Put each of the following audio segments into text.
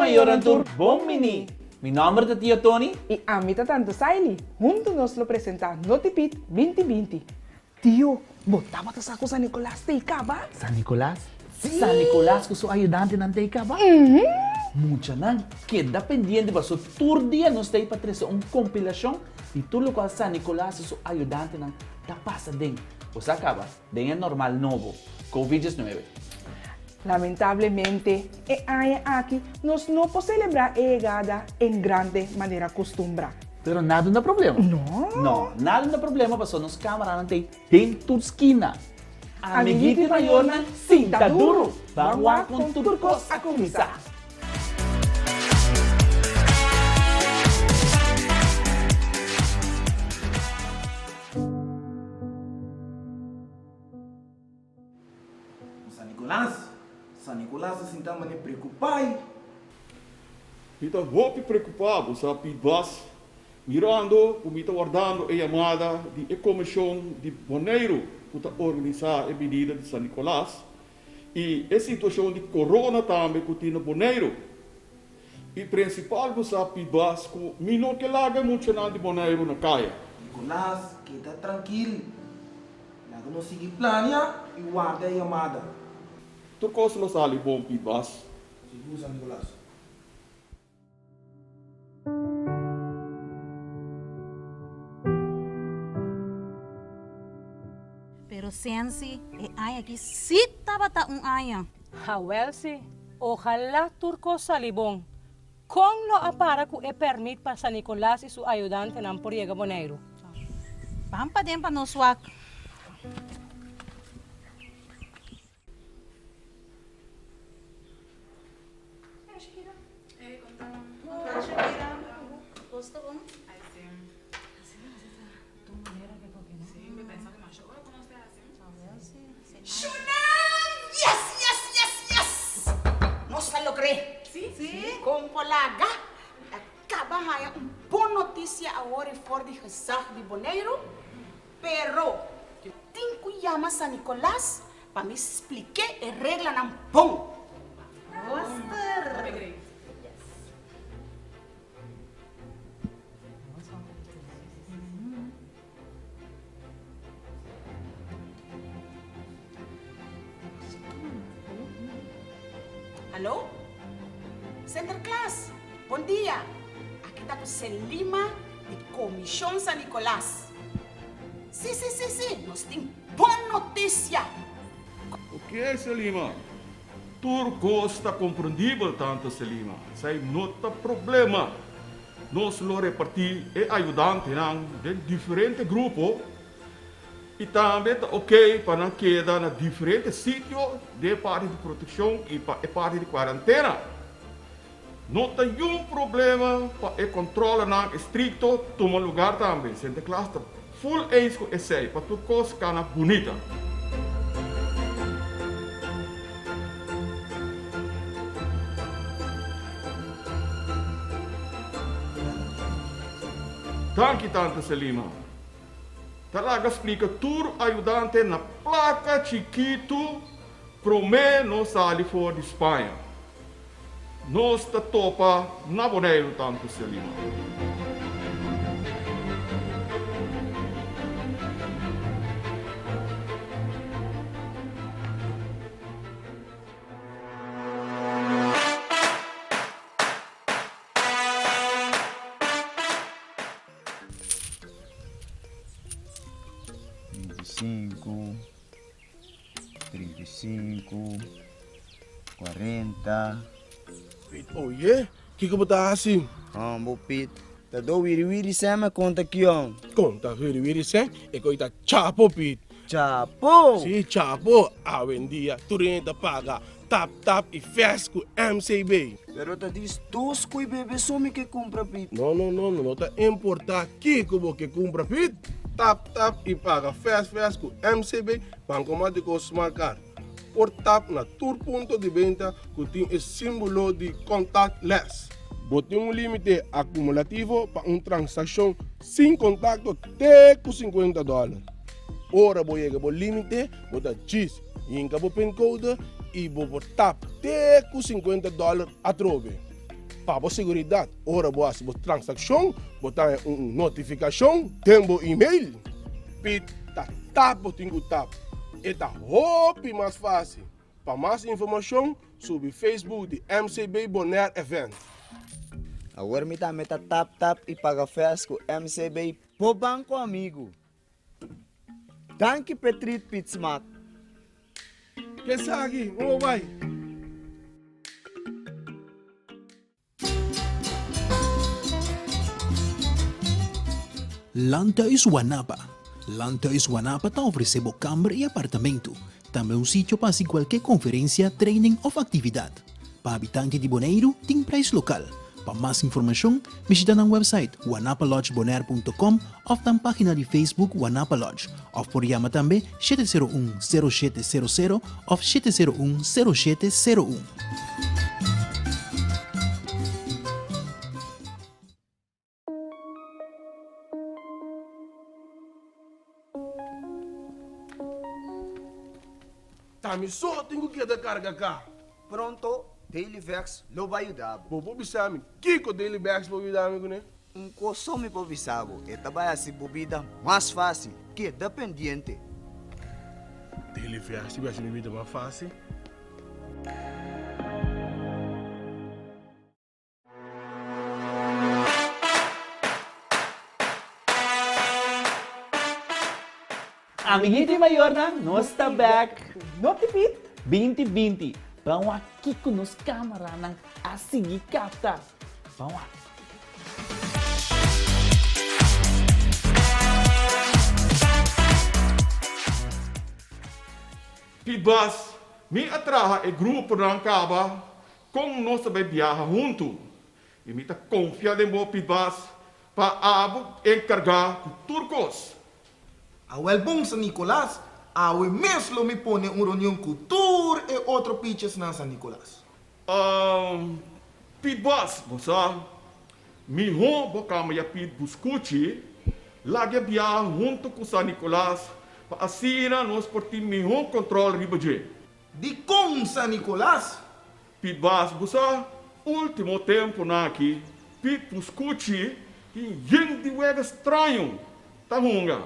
mayor en tour Bom Mini. Mi nombre es tío Tony. Y a mí tanto Saili. Juntos nos lo presenta NOTIPIT 2020. Tío, ¿botaba esa cosa Nicolás Teicaba? Sanikolas? Sí. Sanikolas que su ayudante ng Teicaba? Mucha nan. Queda pendiente para su tour día nos tem para trazer uma compilação de tudo o que Sanikolas e su ayudante ng da passa den. Pues acaba, den é normal novo, COVID-19. Lamentablemente, aquí nos no podemos celebrar a yegada en grande manera costumbre. Pero nada na problema. No. Nada na problema, pasó nos camaradas tem dentro esquina. Amiguito maior na cinta duro. Vamos com turcos a começar. Sanikolas assim também me preocupar. Então, vou me preocupar, sabe, mas mirando, como está guardando a chamada de Komishon de Boneiru para organizar a medida de Sanikolas e a situação de corona também que tem no Boneiru. E principal, sabe, mas que não que larga muito de Boneiru na caia. Nicolás, queda tranquilo. Nada não seguir plano e guarda a chamada. Tu costa não sale bom, Pibas. Seguro, Sanikolas. Pero sensi, ay aquí sí estaba aya. Hawelsi, ojalá turco salibong. Kung lo apara ku permit pa sa Nicolás y su ayudante ng Puriega Boneiru. Pampa din pa no swak. Nos lo cree. Sí. Com colega, acaba de boa notícia agora fora de gezag de Boneiru, pero tenho que chamar a Nicolás para me explicar a regra ng pão. Alô? Center Class, bom dia. Aqui está com Selima de Komishon Sanikolas. Sim. Nós temos boa notícia. O que é, Selima? Turco está compreendível tanto, Selima. Sai nota problema. Nós lo repartir e ajudante de diferentes grupos e também está ok para não quedar em diferentes sítios de parte de proteção e parte de quarentena. Não tem nenhum problema para o controle estrito tomar lugar também. Sente classe está full eens com esse para tu coisa cana bonita. Danke tanto, Selima. Talaga explica tudo ajudante na placa chiquito promê não sali fora de Espanha. Nós está topa na Boneiru tanto, Selima. Cinco, 35, 40. Oh yeah? Kika ba ta assim? Pit. Tá do wiri sama conta aqui on. Conta viri sem e coita chapo pit. Chapo. Si chapo, awen dia turenta paga tap e fes com MCB. Pero tá diz dos coi bebê some que compra pit. No, tá importar Kiko que compra pit. Tap e paga fes com MCB, bancomático smart card. Por tap na tour ponto de venda que tem o símbolo de contactless. Bote limite acumulativo para transação sem contato até $50. Ora vou chegar ao limite, vou dar X, e em cabo PIN code e vou tap até $50 a trove. Para seguridade, ora boa se transação, botar notificação, tem e-mail. Pit, tap, botinho tap. É tá roupa mais fácil. Para mais informação, sobre Facebook de MCB Boneiru Event. Agora me meta tap e paga festa com MCB po banco amigo. Danke Petrit Pitsmak. Que sabe? Vamos vai. Landhuis Wanapa. Landhuis Wanapa te oferece câmara e apartamento. Também um sítio para se qualquer conferência, training ou atividade. Para habitante de Boneiru, tem preço local. Para mais informação, visita na website wanapalodgeboneiru.com ou na página de Facebook Wanapa Lodge. Ou por chama também 701-0700 ou 701-0701. Tami só tenho que dar carga cá. Pronto, Daily Vex lo vai ajudar. Bobo bisami, Kiko Daily Bags para ajudar amigo né? Consome para visabo, e também assim bebida mais fácil, que é dependente. Daily Bags, se vai ser bebida mais fácil. Amiguito maior na, nós está back. NOTIPIT. 2020. Vamos aqui com nos câmera ng hasi kapta. Vamos aqui. Pibas, me atraha e grupo ng kaba kung nós vai viajar junto. E me ta confia de mo pibas pa abo encargar com turcos. Awel bom Sanikolas, awe mesmo me pone reunião cultura e outro pitches na Sanikolas. Pibas, bosa, mi ho boka maya pid buscuchi, lagi viajar junto com Sanikolas pa asina nos por ti mi ho control ribaje. Di com Sanikolas, Pibas, bosa, último tempo na aqui, pid buscuchi e yeng di wega estranho, tahunga.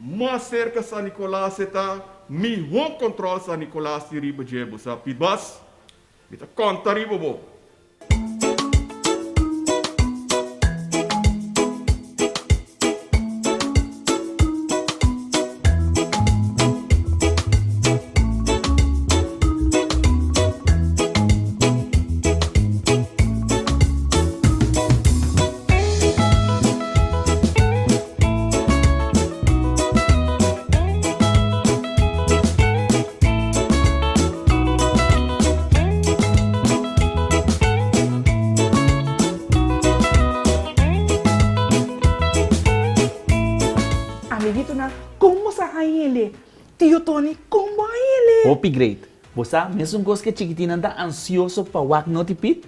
Mas cerca Sanikolas está mi ho control Sanikolas di riba jebo sa Pibas. Kita conta riba bo. Amiguito na, como sa ele? Tio Tony, como ele? Hopi great. Bosa, mesmo gosto que chiquitina anda ansioso para wak NOTIPIT.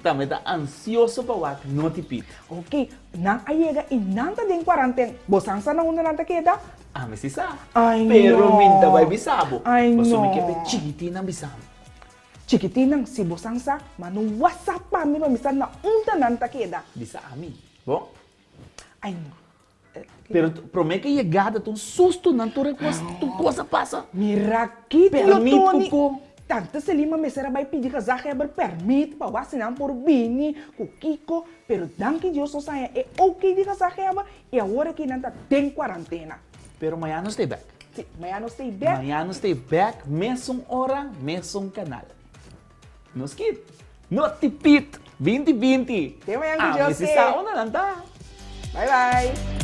Também tá ansioso para wak NOTIPIT. Ok, nang ayega e nanta din quarantena. Bosang sa nauna nanta queda? Mas isa. Ay, Pero no. minta vai bisabo. Ay, Boso no. mi kepe chiquitina bisabo. Chiquitinang si Bosang sa, manu WhatsApp pa mi mamisan na unta nanta queda. Bisa ami. Bom? Ay, no. Pero promete que chegada, tu susto, não tu coisa passa. Mirakit, Permit Tony. ko. Tanto se lima mesera vai pedir que Zaha ever permite para vacinar por Bini, com Kiko, pero danke Deus só saia é ok de Zaha ever e agora que não tá tem quarentena. Pero amanhã não stay back. Sim, amanhã não stay back. Amanhã não stay back, mesmo hora, mesmo canal. Nos kit. NOTIPIT 2020. Até amanhã que Deus Esse sauna não tá. Bye bye.